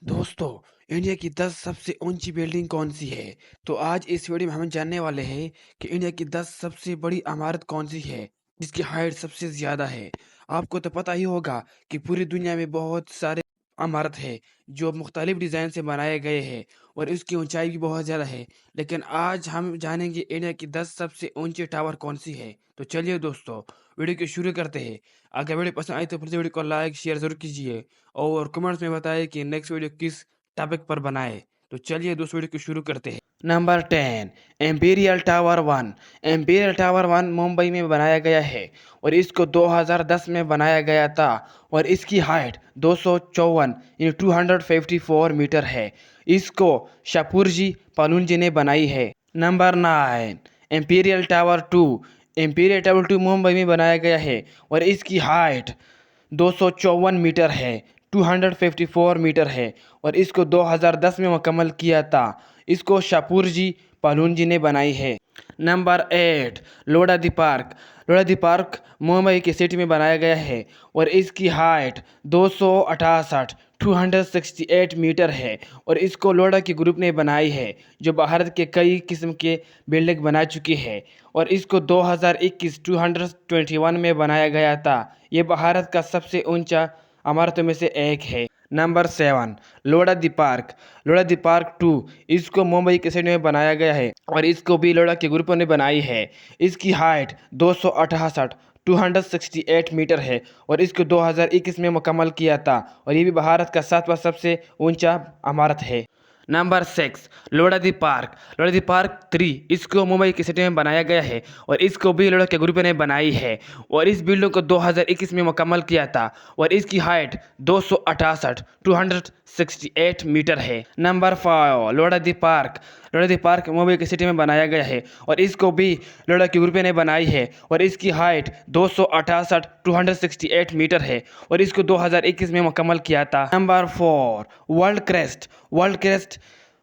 दोस्तों, इंडिया की 10 सबसे ऊंची बिल्डिंग कौन सी है? तो आज इस वीडियो में हम जानने वाले हैं कि इंडिया की 10 सबसे बड़ी इमारत कौन सी है जिसकी हाइट सबसे ज्यादा है। आपको तो पता ही होगा कि पूरी दुनिया में बहुत सारे इमारत है जो मुख्तलिफ डिजाइन से बनाए गए हैं और इसकी ऊंचाई भी बहुत ज्यादा है। लेकिन आज हम जानेंगे इंडिया की 10 सबसे ऊंचे टावर कौन सी है। तो चलिए दोस्तों, वीडियो को शुरू करते हैं। अगर वीडियो पसंद आई तो प्लीज वीडियो को लाइक शेयर जरूर कीजिए और कमेंट्स में बताएं कि नेक्स्ट वीडियो किस टॉपिक पर बनाए। तो चलिए दोस्तों, वीडियो को शुरू करते हैं। Number 10, Amperian tower 1। Amperian tower 1 Mumbai में बनाया गया है और इसको 2010 में बनाया गया था और इसकी हाइट 254 इन 254 मीटर है। इसको शाहपुरजी पालुंजी ने बनाई है। Number 9, Amperian tower 2। Amperian tower 2 Mumbai में बनाया गया है और इसकी हाइट 254 मीटर है, 254 मीटर है और इसको 2010 में मुकम्मल किया था। इसको शाहपुरजी पालुंजी ने बनाई है। नंबर 8, लोड़ा दी पार्क। लोड़ा दी पार्क मुंबई की सिटी में बनाया गया है और इसकी हाइट 268 मीटर है और इसको लोड़ा की ग्रुप ने बनाई है जो भारत के कई किस्म के बिल्डिंग बना चुकी है और इसको 2021 221 में बनाया गया था। ये भारत का सबसे ऊंचा इमारतों में से एक है। नंबर 7, लोड़ा दी पार्क। लोड़ा दी पार्क 2 इसको मुंबई के सिटी में बनाया गया है और इसको भी लोड़ा के ग्रुपों ने बनाई है। इसकी हाइट 268 मीटर है और इसको 2021 में मुकम्मल किया था और ये भी भारत का 7वां सबसे ऊंचा इमारत है। नंबर 6, लोड़ा दी पार्क। लोड़ा दी पार्क 3 इसको मुंबई की सिटी में बनाया गया है और इसको भी लोड़ा के ग्रुप ने बनाई है और इस बिल्डिंग को 2021 में मुकम्मल किया था और इसकी हाइट 268 मीटर है। नंबर 5, लोड़ा दी पार्क। लोड़ा दी पार्क मुंबई की सिटी में बनाया गया है और इसको भी लोड़ा के ग्रुप ने बनाई है और इसकी हाइट 268 मीटर है और इसको 2021 में मुकम्मल किया था। Number 4, world crest. World crest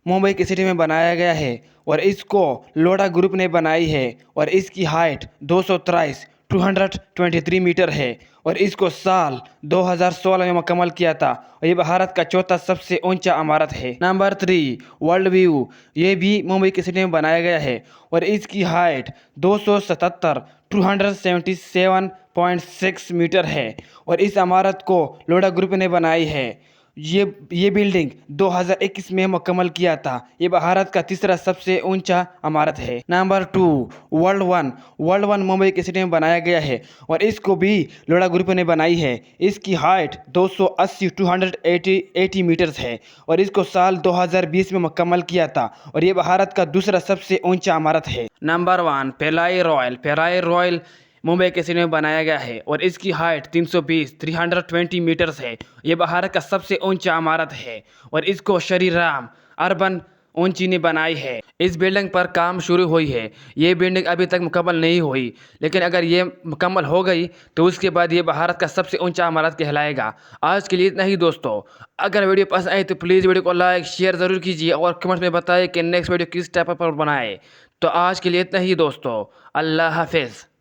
Mumbai की सिटी में बनाया गया है और इसको लोड़ा ग्रुप ने बनाई है और इसकी हाइट 223 मीटर है और इसको साल 2016 में मुकम्मल किया था और ये भारत का चौथा सबसे ऊंचा इमारत है। Number 3, world view. ये भी मुंबई की सिटी में बनाया गया है और इसकी हाइट 277.6 मीटर है और इस इमारत को लोड़ा ग्रुप ने बनाई है। ये बिल्डिंग 2021 में मुकम्मल किया था। ये भारत का तीसरा सबसे ऊंचा इमारत है। Number 2, world one. World one Mumbai की सिटी में बनाया गया है और इसको भी लोड़ा ग्रुप ने बनाई है। इसकी हाइट 280 मीटर्स है और इसको साल 2020 में मुकम्मल किया था और ये भारत का दूसरा सबसे ऊंचा इमारत है। Number 1, Palais Royale. Palais Royale Mumbai के सिटी में बनाया गया है और इसकी हाइट 320 मीटर्स है। ये भारत का सबसे ऊंचा इमारत है और इसको श्री राम अर्बन ऊंची ने बनाई है। इस बिल्डिंग पर काम शुरू हुई है। ये बिल्डिंग अभी तक मुकम्मल नहीं हुई, लेकिन अगर ये मुकम्मल हो गई तो उसके बाद ये भारत का सबसे ऊंचा इमारत कहलाएगा। आज के लिए इतना ही दोस्तों। अगर वीडियो पसंद आई तो प्लीज़ वीडियो को लाइक शेयर ज़रूर कीजिए और कमेंट्स में बताएं कि नेक्स्ट वीडियो किस टाइप पर बनाए। तो आज के लिए इतना ही दोस्तों। अल्लाह हाफिज़।